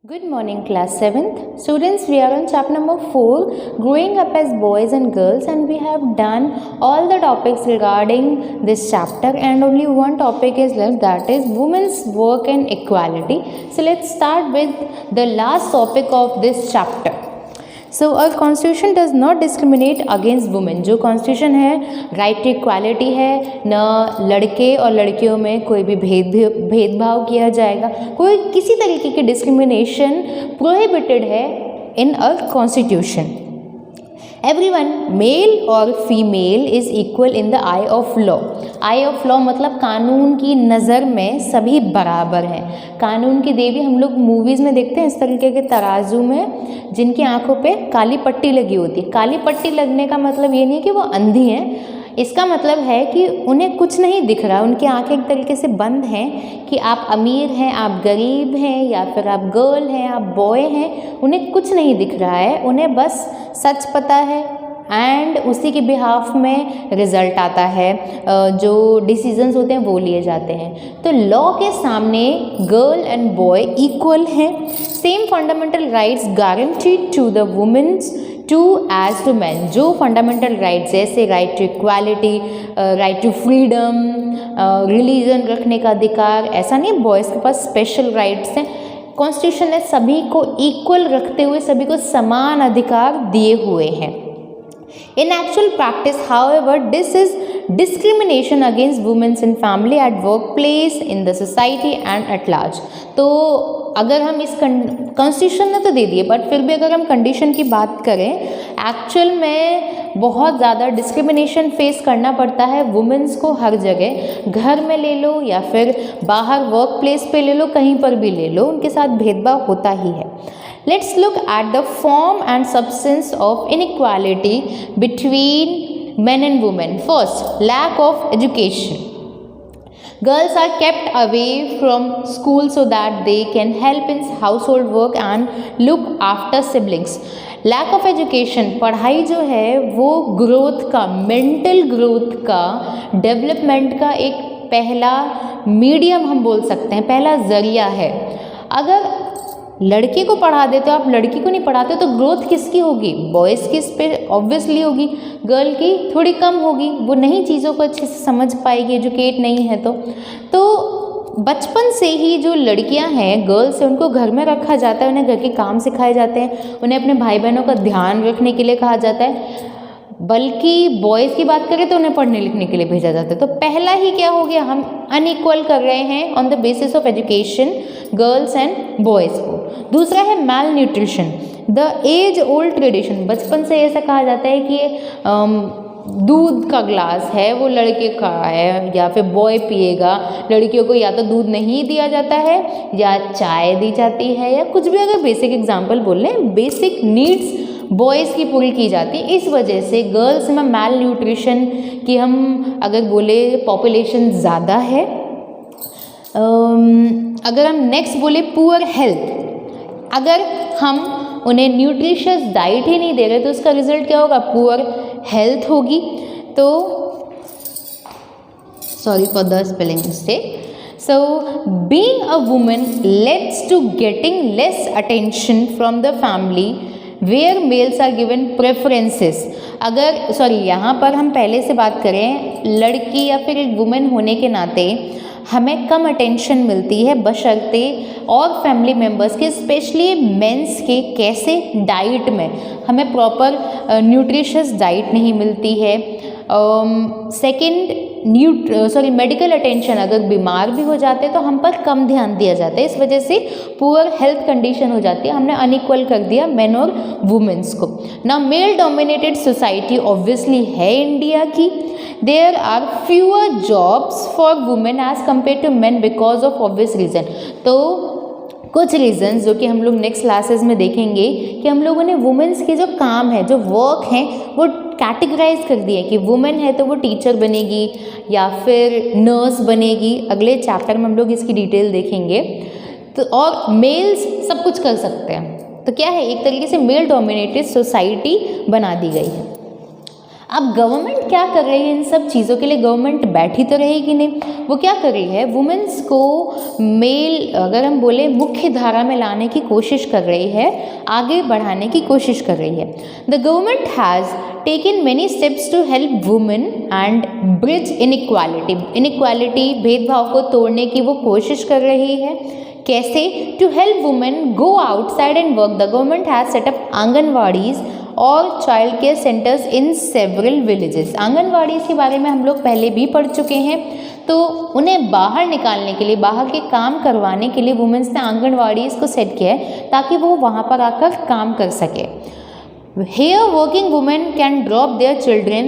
Good morning, class 7th. Students, we are on chapter number 4, growing up as boys and girls, and we have done all the topics regarding this chapter, and only one topic is left, that is women's work and equality. So let's start with the last topic of this chapter. So our constitution does not discriminate against women. जो constitution है right to equality है, न लड़के और लड़कियों में कोई भी भेदभाव किया जाएगा, कोई किसी तरीके की डिस्क्रिमिनेशन प्रोहिबिटेड है इन अ कॉन्स्टिट्यूशन. एवरीवन मेल और female is equal in the I of law. I of law मतलब कानून की नज़र में सभी बराबर हैं. कानून की देवी हम लोग मूवीज़ में देखते हैं इस तरीके के तराजू में जिनकी आंखों पे काली पट्टी लगी होती है. काली पट्टी लगने का मतलब ये नहीं है कि वो अंधी हैं, इसका मतलब है कि उन्हें कुछ नहीं दिख रहा, उनकी आंखें एक तरीके से बंद हैं कि आप अमीर हैं, आप गरीब हैं, या फिर आप गर्ल हैं, आप बॉय हैं, उन्हें कुछ नहीं दिख रहा है. उन्हें बस सच पता है एंड उसी के बिहाफ में रिजल्ट आता है, जो डिसीजंस होते हैं वो लिए जाते हैं. तो लॉ के सामने गर्ल एंड बॉय इक्वल हैं. Same fundamental rights guaranteed to the women's to as to man. जो फंडामेंटल राइट्स जैसे right to equality, right to freedom, religion रखने का अधिकार, ऐसा नहीं बॉयज़ के पास स्पेशल राइट्स हैं. कॉन्स्टिट्यूशन ने सभी को इक्वल रखते हुए सभी को समान अधिकार दिए हुए हैं. In actual practice, however, this is discrimination against women in family, at workplace, in the society and at large. तो अगर हम इस कॉन्स्टिट्यूशन ने तो दे दिए, बट फिर भी अगर हम कंडीशन की बात करें, एक्चुअल में बहुत ज़्यादा डिस्क्रिमिनेशन फेस करना पड़ता है वुमेन्स को हर जगह. घर में ले लो या फिर बाहर वर्क प्लेस पे ले लो, कहीं पर भी ले लो, उनके साथ भेदभाव होता ही है. Let's look at the form and substance of inequality between men and women. First, lack of education. Girls are kept away from school so that they can help in household work and look after siblings. Lack of education, पढ़ाई जो है वो growth का, mental growth का, development का एक पहला medium हम बोल सकते हैं, पहला ज़रिया है. अगर लड़के को पढ़ा देते हो आप, लड़की को नहीं पढ़ाते तो ग्रोथ किसकी होगी? बॉयज़ की इस पर ऑब्वियसली होगी, गर्ल की थोड़ी कम होगी, वो नई चीज़ों को अच्छे से समझ पाएगी, एजुकेट नहीं है तो बचपन से ही जो लड़कियां हैं गर्ल्स हैं उनको घर में रखा जाता है, उन्हें घर के काम सिखाए जाते हैं, उन्हें अपने भाई बहनों का ध्यान रखने के लिए कहा जाता है. बल्कि बॉयज़ की बात करें तो उन्हें पढ़ने लिखने के लिए भेजा जाता है. तो पहला ही क्या हो गया, हम अनइक्वल कर रहे हैं on the basis of education girls and boys को. दूसरा है malnutrition, the age old tradition. बचपन से ऐसा कहा जाता है कि दूध का ग्लास है वो लड़के का है या फिर बॉय पिएगा, लड़कियों को या तो दूध नहीं दिया जाता है या चाय दी जाती है, या कुछ भी अगर बेसिक एग्जांपल बोल लें, बेसिक नीड्स बॉयज़ की पूरी की जाती है. इस वजह से गर्ल्स में मैल न्यूट्रिशन की, हम अगर बोले पॉपुलेशन ज़्यादा है. अगर हम नेक्स्ट बोले पुअर हेल्थ, अगर हम उन्हें न्यूट्रिशियस डाइट ही नहीं दे रहे तो उसका रिजल्ट क्या होगा? पुअर हेल्थ होगी. तो sorry for the spelling mistake. So, being a woman leads to getting less attention from the family where males are given preferences. अगर सॉरी यहाँ पर हम पहले से बात करें, लड़की या फिर एक वुमेन होने के नाते हमें कम अटेंशन मिलती है बशर्ते और फैमिली मेम्बर्स के, स्पेशली मेंस के. कैसे? डाइट में हमें प्रॉपर न्यूट्रिशियस डाइट नहीं मिलती है. सेकंड मेडिकल अटेंशन, अगर बीमार भी हो जाते हैं तो हम पर कम ध्यान दिया जाता है. इस वजह से पुअर हेल्थ कंडीशन हो जाती है. हमने अनइक्वल कर दिया मेन और वुमेन्स को. ना मेल डोमिनेटेड सोसाइटी ऑब्वियसली है इंडिया की. There are fewer jobs for women as compare to men because of obvious reason. तो कुछ रीजंस जो कि हम लोग नेक्स्ट क्लासेस में देखेंगे कि हम लोगों ने वुमेन्स के जो काम है, जो वर्क हैं, वो कैटेगराइज कर दिए कि वुमेन है तो वो टीचर बनेगी या फिर नर्स बनेगी. अगले चैप्टर में हम लोग इसकी डिटेल देखेंगे. तो और मेल्स सब कुछ कर सकते हैं. तो क्या है, एक तरीके से मेल डोमिनेटेड सोसाइटी बना दी गई है. अब गवर्नमेंट क्या कर रही है इन सब चीज़ों के लिए? गवर्नमेंट बैठी तो रहेगी नहीं, वो क्या कर रही है, वुमेन्स को मेल अगर हम बोले मुख्य धारा में लाने की कोशिश कर रही है, आगे बढ़ाने की कोशिश कर रही है। The government has taken many steps to help women and bridge inequality भेदभाव को तोड़ने की वो कोशिश कर रही है। कैसे? To help women go outside and work, the government has set up anganwadis और child care centres in several villages. Anganwadi के बारे में हम लोग पहले भी पढ़ चुके हैं, तो उन्हें बाहर निकालने के लिए, बाहर के काम करवाने के लिए वुमेन्स ने आंगनवाड़ीज़ को सेट किया है ताकि वो वहाँ पर आकर काम कर सके। Here working women can drop their children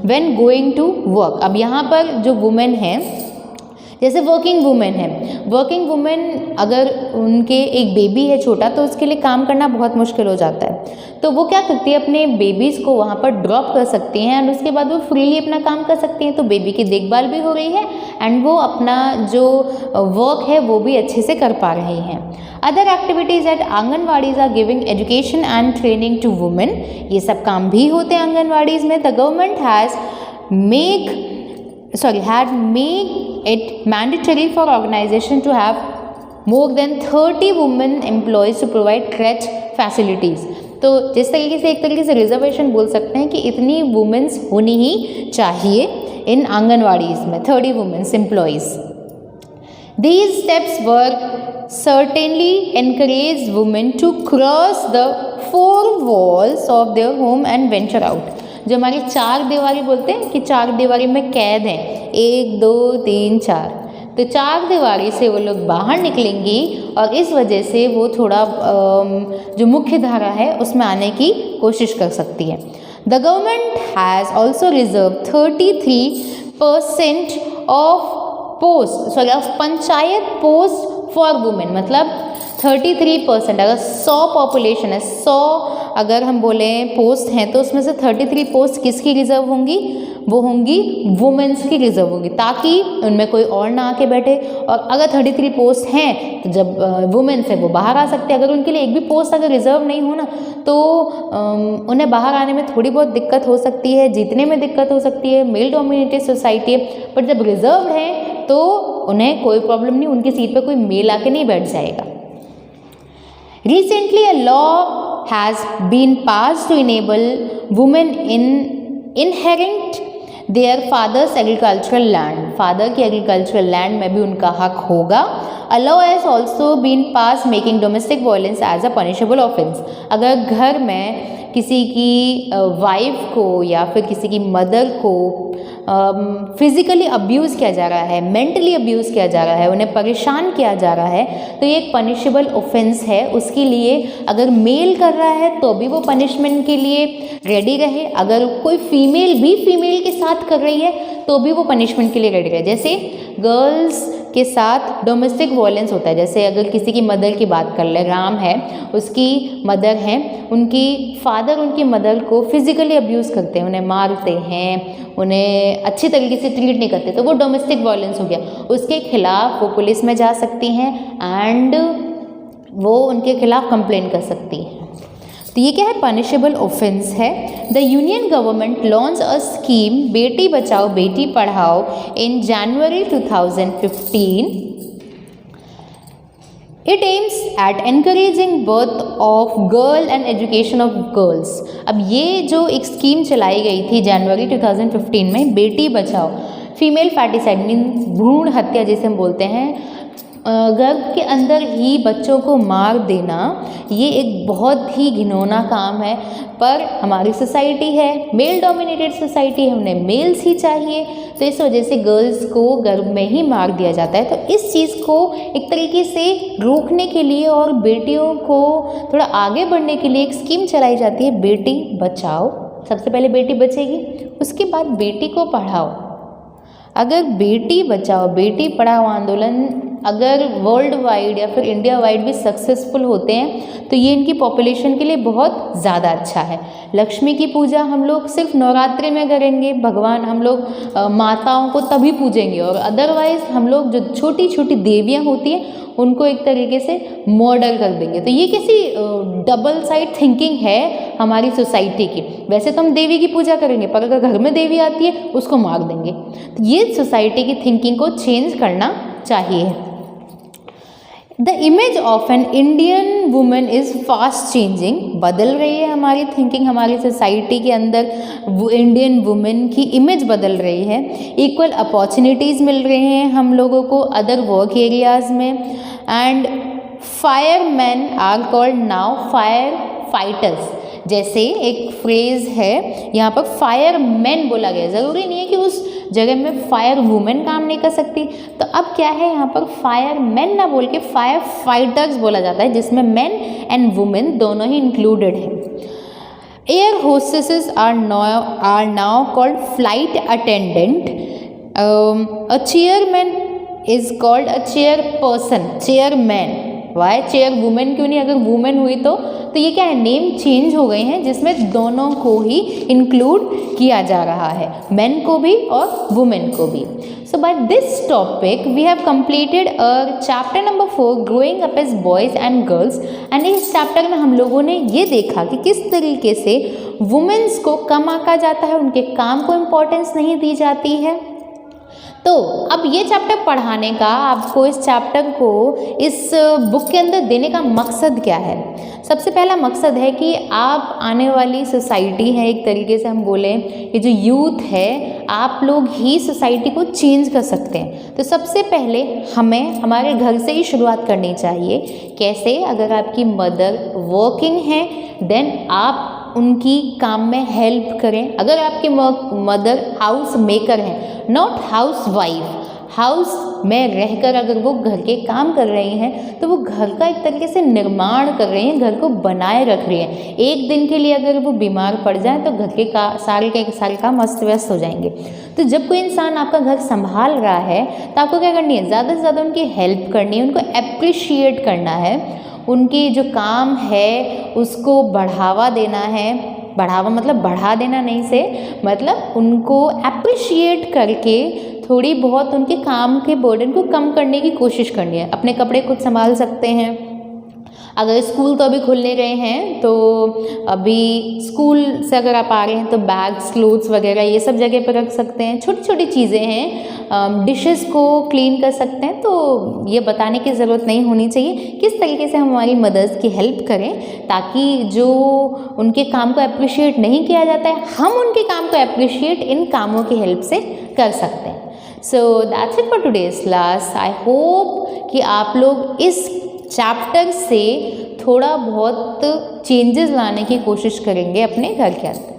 when going to work. अब यहाँ पर जो वुमेन हैं, जैसे वर्किंग वुमेन है, वर्किंग वुमेन अगर उनके एक बेबी है छोटा, तो उसके लिए काम करना बहुत मुश्किल हो जाता है, तो वो क्या करती है, अपने बेबीज़ को वहाँ पर ड्रॉप कर सकती हैं एंड उसके बाद वो फ्रीली अपना काम कर सकती हैं। तो बेबी की देखभाल भी हो रही है एंड वो अपना जो वर्क है वो भी अच्छे से कर पा रही हैं। Other activities at anganwadis are giving education and training to women. ये सब काम भी होते हैं आंगनवाड़ीज़ में। The government had made it mandatory for organization to have more than 30 women employees to provide crèche facilities। तो जिस तरीके से एक तरीके से रिजर्वेशन बोल सकते हैं कि इतनी वुमेन्स होनी ही चाहिए इन आंगनवाड़ीज़ में, 30 women's employees. These steps were certainly encourage women to cross the four walls of their home and venture out। जो हमारी चार दीवारी बोलते हैं कि चार दीवारी में कैद हैं, 1 2 3 4, तो चार दीवारी से वो लोग बाहर निकलेंगी और इस वजह से वो थोड़ा जो मुख्य धारा है उसमें आने की कोशिश कर सकती है। The government has also reserve 33% of panchayat post for women. मतलब 33%, अगर 100 पॉपुलेशन है, 100 अगर हम बोले पोस्ट हैं, तो उसमें से 33 पोस्ट किसकी रिजर्व होंगी? वो होंगी वुमेन्स की रिजर्व होंगी, ताकि उनमें कोई और ना आके बैठे। और अगर 33 पोस्ट हैं तो जब वुमेन्स है वो बाहर आ सकते हैं। अगर उनके लिए एक भी पोस्ट अगर रिजर्व नहीं हो ना, तो उन्हें बाहर आने में थोड़ी बहुत दिक्कत हो सकती है, जीतने में दिक्कत हो सकती है। मेल डोमिनेटेड सोसाइटी है, पर जब रिजर्व है तो उन्हें कोई प्रॉब्लम नहीं, उनकी सीट पे कोई मेल आके नहीं बैठ जाएगा। Recently, a law has been passed to enable women in inherit their father's agricultural land। Father की एग्रीकल्चरल लैंड में भी उनका हक होगा। A law has also been passed making domestic violence as a punishable offence। अगर घर में किसी की वाइफ को या फिर किसी की मदर को फिज़िकली अब्यूज़ किया जा रहा है, मेंटली अब्यूज़ किया जा रहा है, उन्हें परेशान किया जा रहा है, तो ये एक पनिशेबल ऑफेंस है। उसके लिए अगर मेल कर रहा है तो भी वो पनिशमेंट के लिए रेडी रहे, अगर कोई फीमेल भी फीमेल के साथ कर रही है तो भी वो पनिशमेंट के लिए रेडी रहे। जैसे गर्ल्स के साथ डोमेस्टिक वायलेंस होता है, जैसे अगर किसी की मदर की बात कर ले, राम है, उसकी मदर है, उनकी फादर उनकी मदर को फिज़िकली अब्यूज़ करते हैं, उन्हें मारते हैं, उन्हें अच्छी तरीके से ट्रीट नहीं करते, तो वो डोमेस्टिक वायलेंस हो गया। उसके खिलाफ वो पुलिस में जा सकती हैं एंड वो उनके खिलाफ कंप्लेन कर सकती हैं। तो ये क्या है? पनिशेबल ऑफेंस है। The union government launch a scheme Beti Bachao Beti Padhao in January 2015। It aims at encouraging birth of girl and education of girls. अब ये जो एक स्कीम चलाई गई थी जनवरी 2015 में, बेटी बचाओ, फीमेल फैटिसाइड मीन्स भ्रूण हत्या जिसे हम बोलते हैं, गर्भ के अंदर ही बच्चों को मार देना, ये एक बहुत ही घिनौना काम है। पर हमारी सोसाइटी है मेल डोमिनेटेड सोसाइटी है, उन्हें मेल्स ही चाहिए, तो इस वजह से गर्ल्स को गर्भ में ही मार दिया जाता है। तो इस चीज़ को एक तरीके से रोकने के लिए और बेटियों को थोड़ा आगे बढ़ने के लिए एक स्कीम चलाई जाती है, बेटी बचाओ। सबसे पहले बेटी बचेगी, उसके बाद बेटी को पढ़ाओ। अगर बेटी बचाओ बेटी पढ़ाओ आंदोलन अगर वर्ल्ड वाइड या फिर इंडिया वाइड भी सक्सेसफुल होते हैं तो ये इनकी पॉपुलेशन के लिए बहुत ज़्यादा अच्छा है। लक्ष्मी की पूजा हम लोग सिर्फ नवरात्रि में करेंगे, भगवान हम लोग माताओं को तभी पूजेंगे, और अदरवाइज़ हम लोग जो छोटी छोटी देवियाँ होती हैं उनको एक तरीके से मर्डर कर देंगे। तो ये कैसी डबल साइड थिंकिंग है हमारी सोसाइटी की। वैसे तो हम देवी की पूजा करेंगे, पर अगर घर में देवी आती है उसको मार देंगे। तो ये सोसाइटी की थिंकिंग को चेंज करना चाहिए। The image of an Indian women is fast changing, बदल रही है हमारी थिंकिंग, हमारी सोसाइटी के अंदर इंडियन वुमेन की इमेज बदल रही है। इक्वल अपॉर्चुनिटीज़ मिल रहे हैं हम लोगों को अदर वर्क एरियाज़ में, and fireman are called now fire fighters. जैसे एक फ्रेज़ है यहाँ पर फायरमैन बोला गया, ज़रूरी नहीं है कि उस जगह में फायर वुमेन काम नहीं कर सकती। तो अब क्या है, यहाँ पर फायरमैन ना बोल के फायर फाइटर्स बोला जाता है, जिसमें मैन एंड वुमेन दोनों ही इंक्लूडेड है। Air hostesses are now called flight attendant. A chairman is called a chair person, chairman. Why chair women क्यों नहीं, अगर वुमेन हुई तो ये क्या है, नेम चेंज हो गए हैं जिसमें दोनों को ही इंक्लूड किया जा रहा है, मेन को भी और वुमेन को भी। So by this topic we have completed chapter number 4 growing up as boys and girls. And इस चैप्टर में हम लोगों ने ये देखा कि किस तरीके से वुमेन्स को कम आंका जाता है, उनके काम को इम्पोर्टेंस नहीं दी जाती है। तो अब ये चैप्टर पढ़ाने का, आपको इस चैप्टर को इस बुक के अंदर देने का मकसद क्या है? सबसे पहला मकसद है कि आप आने वाली सोसाइटी है, एक तरीके से हम बोलें ये जो यूथ है, आप लोग ही सोसाइटी को चेंज कर सकते हैं। तो सबसे पहले हमें हमारे घर से ही शुरुआत करनी चाहिए। कैसे? अगर आपकी मदर वर्किंग है देन आप उनकी काम में हेल्प करें। अगर आपके मदर हाउस मेकर हैं, नॉट हाउस वाइफ, हाउस में रहकर अगर वो घर के काम कर रही हैं तो वो घर का एक तरीके से निर्माण कर रही हैं, घर को बनाए रख रही हैं। एक दिन के लिए अगर वो बीमार पड़ जाए तो घर के सारे काम अस्त व्यस्त हो जाएंगे। तो जब कोई इंसान आपका घर संभाल रहा है तो आपको क्या करनी है, ज़्यादा से ज़्यादा उनकी हेल्प करनी है, उनको अप्रिशिएट करना है, उनकी जो काम है उसको बढ़ावा देना है। बढ़ावा मतलब बढ़ा देना नहीं से, मतलब उनको अप्रिशिएट करके थोड़ी बहुत उनके काम के बर्डन को कम करने की कोशिश करनी है। अपने कपड़े खुद संभाल सकते हैं। अगर स्कूल तो अभी खुलने रहे हैं तो अभी स्कूल से अगर आप आ रहे हैं तो बैग्स, क्लोथ्स वगैरह ये सब जगह पर रख सकते हैं। छोटी छोटी चीज़ें हैं, डिशेस को क्लीन कर सकते हैं। तो ये बताने की ज़रूरत नहीं होनी चाहिए किस तरीके से हम हमारी मदर्स की हेल्प करें, ताकि जो उनके काम को अप्रिशिएट नहीं किया जाता है, हम उनके काम को अप्रिशिएट इन कामों की हेल्प से कर सकते हैं। So that's it for today's class. I hope कि आप लोग इस चैप्टर से थोड़ा बहुत चेंजेस लाने की कोशिश करेंगे अपने घर के अंदर।